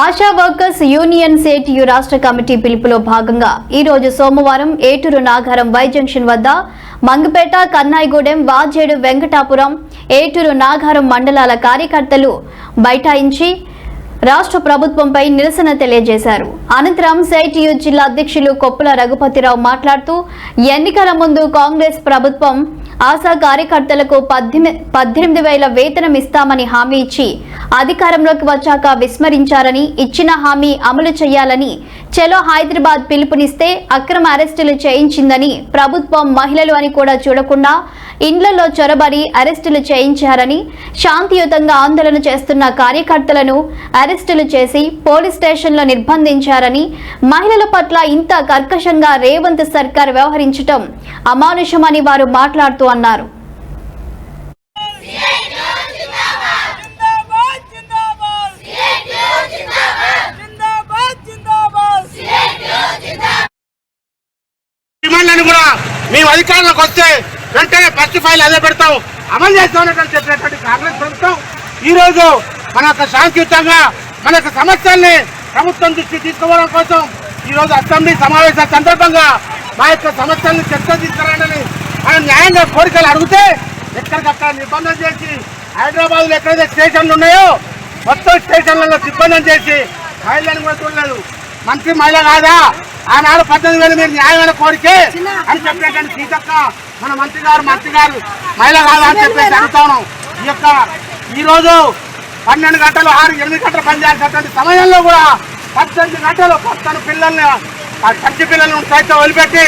ASHA workers union CITU రాష్ట్ర committee పిలుపులో భాగంగా ఈ రోజు సోమవారం ఏటూరు నాగారం వై జంక్షన్ వద్ద మంగపేట, కన్నాయిగూడెం, వాజేడు, వెంకటాపురం, ఏటూరు నాగారం మండలాల కార్యకర్తలు బైఠాయించి రాష్ట్ర ప్రభుత్వంపై నిరసన తెలియజేశారు. అనంతరం సిఐటియు జిల్లా అధ్యక్షులు కొప్పుల రఘుపతిరావు మాట్లాడుతూ ఎన్నికల ముందు కాంగ్రెస్ ప్రభుత్వం ఆశా కార్యకర్తలకు 18,000 వేతనం ఇస్తామని హామీ ఇచ్చి అధికారంలోకి వచ్చాక విస్మరించారని, ఇచ్చిన హామీ అమలు చేయాలని చలో హైదరాబాద్ పిలుపునిస్తే అక్రమ అరెస్టులు చేయించిందని, ప్రభుత్వం మహిళలు అని కూడా చూడకుండా ఇండ్లలో చొరబడి అరెస్టులు చేయించారని, శాంతియుతంగా ఆందోళన చేస్తున్న కార్యకర్తలను అరెస్టులు చేసి పోలీస్ స్టేషన్లో నిర్బంధించారని, మహిళల పట్ల ఇంత కర్కశంగా రేవంత్ సర్కార్ వ్యవహరించడం అమానుషమని వారు మాట్లాడుతూ అన్నారు. మేము అధికారంలోకి వస్తే వెంటనే ఫస్ట్ ఫైల్ అదే పెడతాం, అమలు చేస్తామని చెప్పినటువంటి కాంగ్రెస్ ప్రభుత్వం ఈరోజు మన యొక్క శాంతియుతంగా మన యొక్క సమస్యల్ని ప్రభుత్వం దృష్టి తీసుకోవడం కోసం ఈరోజు అసెంబ్లీ సమావేశాల సందర్భంగా మా యొక్క సమస్యలను చర్చ తీసుకురావాలని మనం న్యాయంగా కోరికలు అడిగితే ఎక్కడికక్కడ నిర్బంధం చేసి హైదరాబాద్లో ఎక్కడైతే స్టేషన్లు ఉన్నాయో మొత్తం స్టేషన్లలో నిర్బంధం చేసి మహిళలను కూడా చూడలేదు. మంత్రి మహిళ కాదా? ఆనాడు 18,000 మీరు న్యాయమైన కోరికే అని చెప్పేటువంటి సీతక్క మన మంత్రి గారు మహిళ కాదా అని చెప్పేసి అడుగుతాను. ఈరోజు 12 గంటలు 8 గంటలు పనిచేయాల్సినటువంటి సమయంలో కూడా 18 గంటలు కొత్త పిల్లల్ని పచ్చి పిల్లలను సైతం వదిలిపెట్టి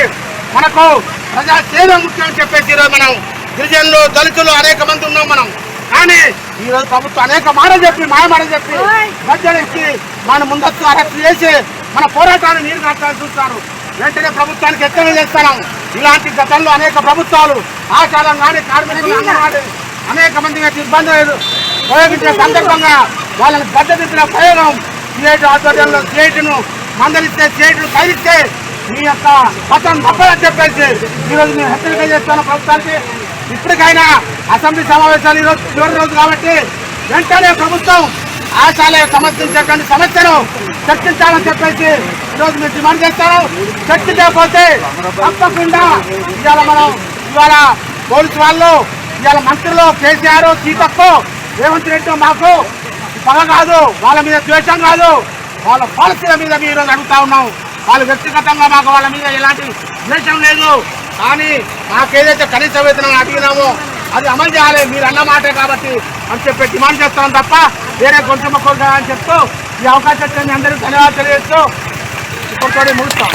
మనకు ప్రజా సేవ ముఖ్యం అని చెప్పేసి ఈరోజు మనం గిరిజనులు, దళితులు అనేక మంది ఉన్నాం మనం. కానీ ఈరోజు ప్రభుత్వం అనేక మాటలు చెప్పి మాయమాటలు చెప్పి మధ్యలో ఇచ్చి మన ముందస్తు అరెస్ట్ చేసి మన పోరాటాన్ని నీరు కట్టాలని చూస్తారు. వెంటనే ప్రభుత్వానికి ఎత్తన చేస్తున్నాం. ఇలాంటి గతంలో అనేక ప్రభుత్వాలు ఆచారం కానీ కార్మికులు అంగన్వాడీ అనేక మంది ఇబ్బందులు ప్రయోగించిన సందర్భంగా వాళ్ళని గడ్డదించిన ప్రయోగం సిఐటి ఆధ్వర్యంలో సిఐటిను మందలిస్తే, సిఐటిను ఖైలిస్తే మీ యొక్క పట్టణం తప్పదని చెప్పేసి ఈరోజు మేము హెచ్చరిక చేస్తున్నాం ప్రభుత్వానికి. ఇప్పటికైనా అసెంబ్లీ సమావేశాలు ఈరోజు చివరి రోజు కాబట్టి వెంటనే ప్రభుత్వం ఆశాలయ సమర్థించేటువంటి సమస్యను చర్చించాలని చెప్పేసి ఈరోజు మేము డిమాండ్ చేస్తాను. చర్చించకపోతే తప్పకుండా ఇవాళ పోలీసు వాళ్ళు, ఇవాళ మంత్రులు కేసీఆర్, సీతక్క, రేవంత్ రెడ్డి మాకు పగ కాదు, వాళ్ళ మీద ద్వేషం కాదు, వాళ్ళ పాలసీల మీద మేము ఈరోజు అడుగుతా ఉన్నాం. వాళ్ళు వ్యక్తిగతంగా మాకు వాళ్ళ మీద ఎలాంటి ద్వేషం లేదు. కానీ మాకేదైతే కనీస వేతనం అడిగినామో అది అమలు చేయాలి, మీరు అన్న మాటే కాబట్టి అని చెప్పి డిమాండ్ చేస్తున్నాం తప్ప వేరే కొంచెం అని చెప్తూ ఈ అవకాశం అందరికీ ధన్యవాదాలు తెలియజేస్తూ ముగిస్తాం.